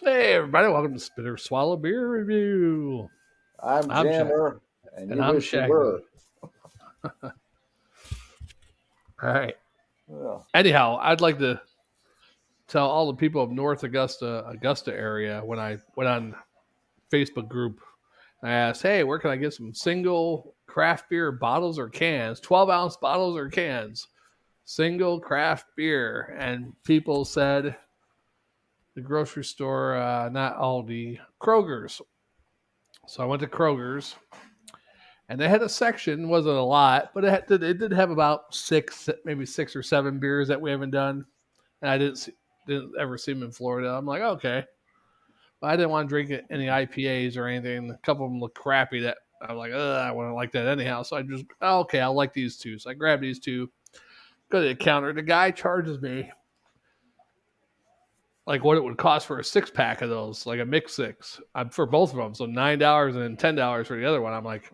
Hey, everybody, welcome to Spitter Swallow Beer Review. I'm I'm Shag, Jammer, and and you I'm wish you Shagdog. were. All right. Yeah. Anyhow, I'd like to tell all the people of North Augusta area when I went on Facebook group, I asked, hey, where can I get some single craft beer bottles or cans, 12-ounce bottles or cans, single craft beer? And people said the grocery store, not Aldi, Kroger's. So I went to Kroger's and they had a section, wasn't a lot, but it did have about maybe 6 or 7 beers that we haven't done, and didn't ever see them in Florida. I'm like, okay, but I didn't want to drink any IPAs or anything. A couple of them look crappy. That I'm like, I wouldn't like that anyhow. So I just, okay, I like these two. So I grabbed these two. Go to the counter. The guy charges me like what it would cost for a 6 pack of those, like a mix six, for both of them. So $9 and then $10 for the other one. I'm like,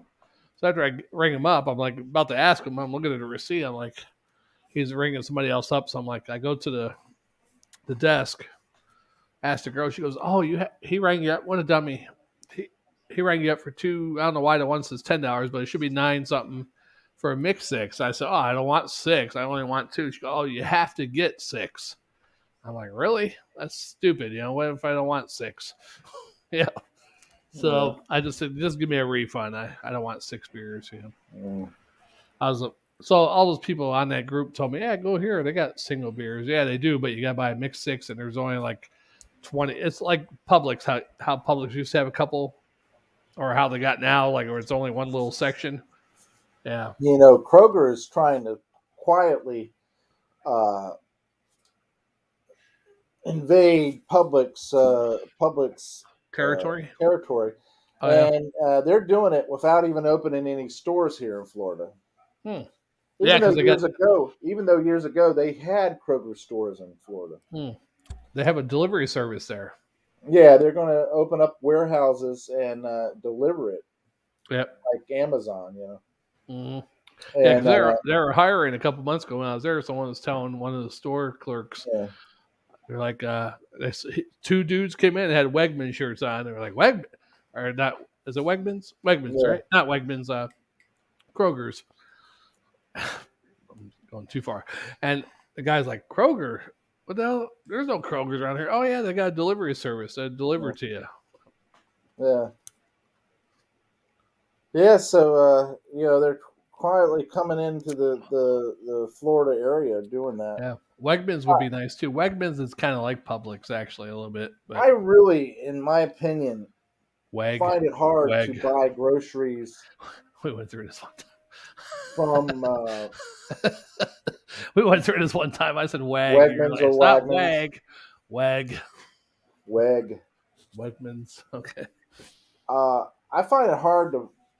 so after I ring him up, I'm like about to ask him. I'm looking at the receipt. I'm like, he's ringing somebody else up. So I'm like, I go to the desk, ask the girl. She goes, "Oh, he rang you up. What a dummy. He he rang you up for two. I don't know why the one says $10, but it should be nine something for a mix six." I said, "Oh, I don't want six. I only want two." She goes, "Oh, you have to get six." I'm like, "Really? That's stupid. What if I don't want six?" Yeah. Yeah. So I just said, "Just give me a refund. I don't want 6 beers." Mm. I was so all those people on that group told me, "Yeah, go here. They got single beers. Yeah, they do, but you got to buy a mixed six, and there's only like 20. It's like Publix. How Publix used to have a couple, or how they got now, like where it's only one little section. Yeah, Kroger is trying to quietly uh, invade Public's territory. territory, Oh yeah, and they're doing it without even opening any stores here in Florida. hmm. Yeah, Even though because they got years ago they had Kroger stores in Florida. hmm, they have a delivery service there. Yeah, they're going to open up warehouses and deliver it Yep. like Amazon. hmm Yeah, because And they're hiring a couple months ago when I was there. Someone was telling one of the store clerks, yeah, they're like, two dudes came in and had Wegman shirts on. They were like, Wegman, or not? Is it Wegmans? Wegmans, yeah. right? Not Wegmans. Kroger's. I'm going too far. And the guy's like, Kroger? What the hell? There's no Kroger's around here. Oh yeah, they got a delivery service. They deliver to you. Yeah. Yeah, so they're quietly coming into the Florida area doing that. Yeah. Wegmans would be nice too. Wegmans is kind of like Publix actually a little bit, but I really, in my opinion, Weg, find it hard to Weg. buy groceries We went through this one from time. We went through this one time. I said Weg. You're Wegmans like, or it's not Wagmans. Weg. Weg. Weg. Wegmans. Okay. I find it hard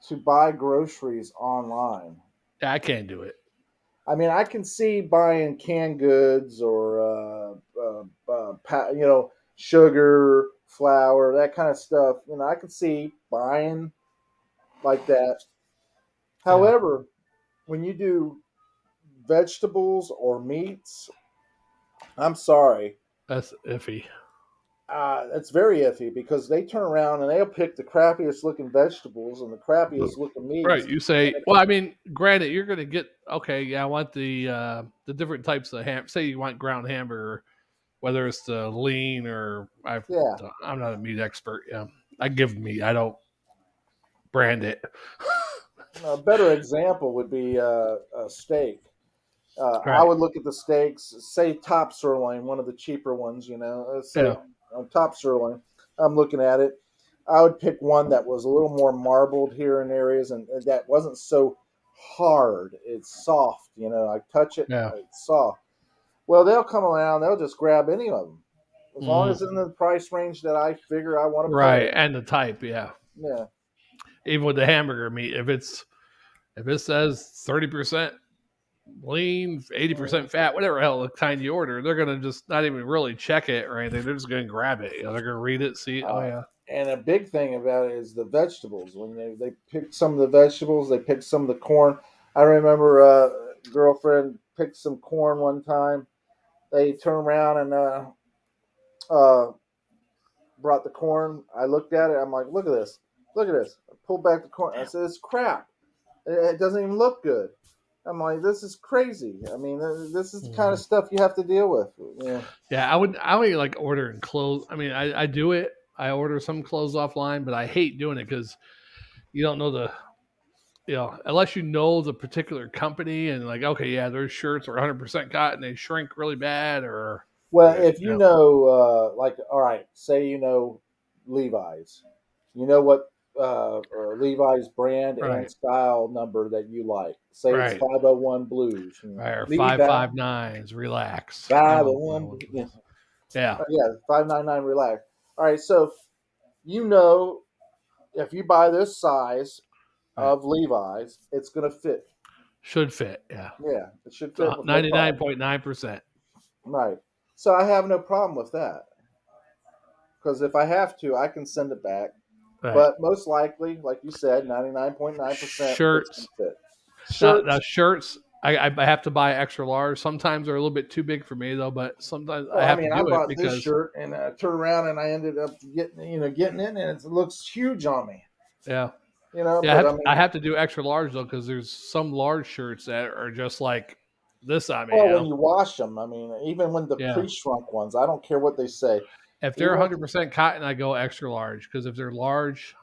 to buy groceries online. Yeah, I can't do it. I mean, I can see buying canned goods or sugar, flour, that kind of stuff. I can see buying like that. Yeah, However, when you do vegetables or meats, I'm sorry, that's iffy. that's very iffy because they turn around and they'll pick the crappiest looking vegetables and the crappiest looking Right. meats. You say, well, I mean, granted, you're going to get, okay, yeah, I want the different types of ham. Say you want ground hamburger, whether it's the lean or Yeah, I'm not a meat expert. Yeah. I give meat, I don't brand it. a better example would be a steak. I Right. would look at the steaks, say top sirloin, one of the cheaper ones, let's say Yeah. top sirloin. I'm looking at it. I would pick one that was a little more marbled here in areas and that wasn't so hard. It's soft, I touch it, Yeah. it's soft. Well, they'll come around, they'll just grab any of them. As long hmm as it's in the price range that I figure I want to Right. pay. And the type. Yeah. Yeah. Even with the hamburger meat, if it says 30% lean, Mhm. 80% fat, whatever hell the kind you order, they're gonna just not even really check it or anything. They're just gonna grab it. They're gonna read it, see. Oh Uh, yeah, and a big thing about it is the vegetables. When they pick some of the vegetables, they pick some of the corn. I remember a girlfriend picked some corn one time. They turned around and uh, brought the corn. I looked at it. I'm like, look at this. Look at this. I pulled back the corn. I said, it's crap. It doesn't even look good. I'm like, this is crazy. I mean, this is the kind of Mhm. stuff you have to deal with. Yeah, I would like ordering clothes. I mean, I do it. I order some clothes offline, but I hate doing it because you don't know unless you know the particular company and like, okay, yeah, their shirts are 100% cotton, they shrink really bad, Well, or if you know, like, all right, say you know Levi's, you know what Levi's brand and right, style number that you like. Say it's right, 501 Blues. right, or Levi 559s, relax. I don't know 501. what it is. Yeah, Yeah, 599 relax. All right, so you know if you buy this size right. of Levi's, it's going to fit. Should fit. Yeah, Yeah, it should fit so with no problem. 99.9%. Right. So I have no problem with that because if I have to, I can send it back. Right. But most likely, like you said, 99.9%, it's going Shirts. to fit. Now Shirts. shirts. I have to buy extra large. Sometimes they're a little bit too big for me though, but sometimes I Well, I have to mean, I do it bought this because shirt and I turned around and I ended up getting it, and it looks huge on me. yeah. Yeah, But I mean, I have to do extra large though because there's some large shirts that are just like this on me. well, when you wash them, I mean, even when the Yeah. pre-shrunk ones, I don't care what they say. If they're Even if, 100% cotton, I go extra large because if they're large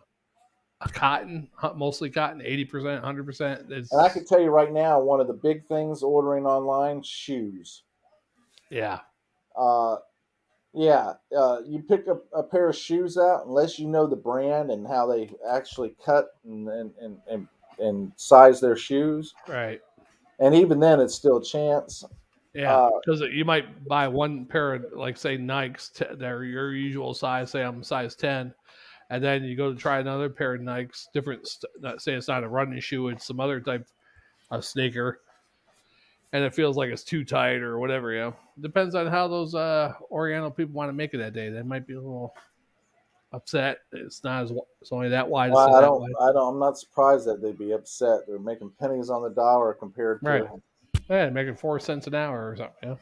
cotton, mostly cotton, 80%, 100%, and I can it's tell you right now, one of the big things ordering online, shoes. yeah, Uh, yeah, you pick a pair of shoes out unless you know the brand and how they actually cut and size their shoes. right. And even then, it's still a chance. Yeah, Uh, because you might buy one pair of like say Nikes that are your usual size. Say I'm size 10, and then you go to try another pair of Nikes, different. Not say it's not a running shoe; it's some other type of sneaker, and it feels like it's too tight or whatever. Depends on how those Oriental people want to make it that day. They might be a little upset. It's only that wide instead well, of that wide. I'm not surprised that they'd be upset. They're making pennies on the dollar compared Right. to. Yeah, making 4 cents an hour or something. Yeah.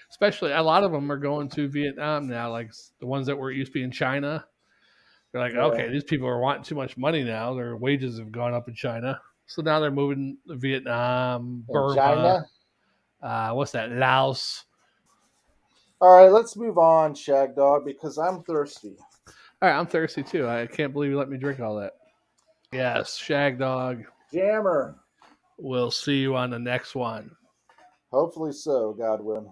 Especially a lot of them are going to Vietnam now, like the ones that were used to be in China. They're like, Yeah, okay, these people are wanting too much money now. Their wages have gone up in China. So now they're moving to Vietnam, in Burma, China. what's that, Laos. All right, let's move on, Shag Dog, because I'm thirsty. All right, I'm thirsty too. I can't believe you let me drink all that. Yes, Shag Dog. Jammer. We'll see you on the next one. Hopefully so, God willing.